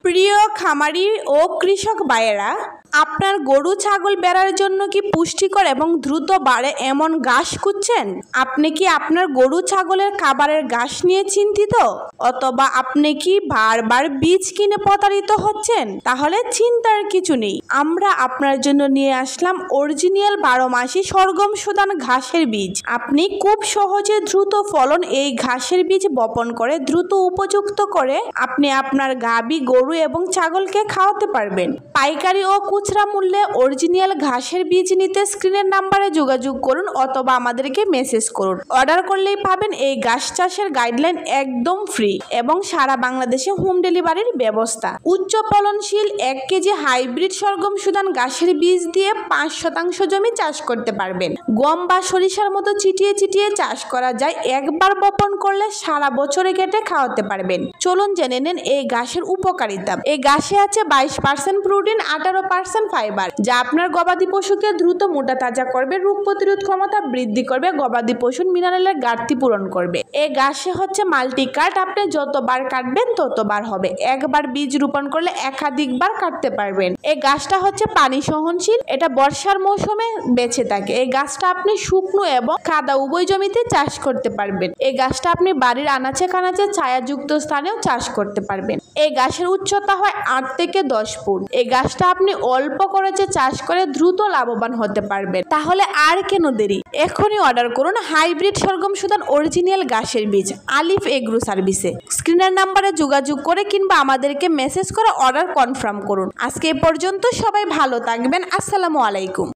প্রিয় খামারি ও কৃষক ভাইয়েরা, আপনার গরু ছাগল বেড়ার জন্য কি পুষ্টিকর এবং দ্রুত বাড়ে এমন ঘাস খুঁজছেন? আপনি কি আপনার গরু ছাগলের খাবারের ঘাস নিয়ে চিন্তিত, অথবা আপনি কি বারবার বীজ কিনে প্রতারিত হচ্ছেন? তাহলে চিন্তার কিছু নেই, আমরা আপনার জন্য নিয়ে আসলাম অরিজিনাল 12 মাসি সরগম সুদান ঘাসের বীজ। আপনি খুব সহজে দ্রুত ফলন এই ঘাসের বীজ বপন করে দ্রুত উপযুক্ত করে আপনি আপনার গাভী, গরু এবং ছাগলকে খাওয়াতে পারবেন। পাইকারি ও খুচরা মূল্যে অরিজিনাল ঘাসের বীজ নিতে স্ক্রিনের নাম্বারে যোগাযোগ করুন অথবা আমাদেরকে মেসেজ করুন। অর্ডার করলেই পাবেন এই ঘাস চাষের গাইডলাইন একদম ফ্রি এবং সারা বাংলাদেশে হোম ডেলিভারির ব্যবস্থা। উচ্চ ফলনশীল 1 কেজি হাইব্রিড সরগম সুদান ঘাসের বীজ দিয়ে 5% জমি চাষ করতে পারবেন। গম বা সরিষার মতো চিটিয়ে চিটিয়ে চাষ করা যায়। একবার বপন করলে সারা বছরে কেটে খাওয়াতে পারবেন। চলুন জেনে নেন এই ঘাসের উপকারিতা। এই ঘাসে আছে 22% প্রোটিন, 18% ফাইবার, যা আপনার গবাদি পশুকে দ্রুত মোটা তাজা করবে, রোগ প্রতিরোধ ক্ষমতা বৃদ্ধি করবে, গবাদি পশুর মিনারেলের ঘাটতি পূরণ করবে। এই ঘাসে হচ্ছে মাল্টি কাট, আপনি যতবার কাটবেন ততবার হবে। একবার বীজ রোপণ করলে একাধিকবার কাটতে পারবেন। এই ঘাসটা হচ্ছে পানি সহনশীল, এটা বর্ষার মৌসুমে বেঁচে থাকে। এই গাছটা আপনি শুকনো এবং কাদা উভয় জমিতে চাষ করতে পারবেন। এই গাছটা আপনি বাড়ির আনাচে কানাচে ছায়াযুক্ত স্থানেও চাষ করতে পারবেন। এই গাছের উচ্চতা হয় 8 থেকে 10 ফুট। এই গাছটা আপনি অল্প খরচে চাষ করে দ্রুত লাভবান হতে পারবেন। তাহলে আর কেন দেরি, এখনই অর্ডার করুন হাইব্রিড সরগম সুদান অরিজিনাল ঘাসের বীজ আলিফ এগ্রো সার্ভিসে। স্ক্রিনের নাম্বারে যোগাযোগ করে কিংবা আমাদেরকে মেসেজ করে অর্ডার কনফার্ম করুন। আজকে এ পর্যন্ত, সবাই ভালো থাকবেন। আসসালামু আলাইকুম।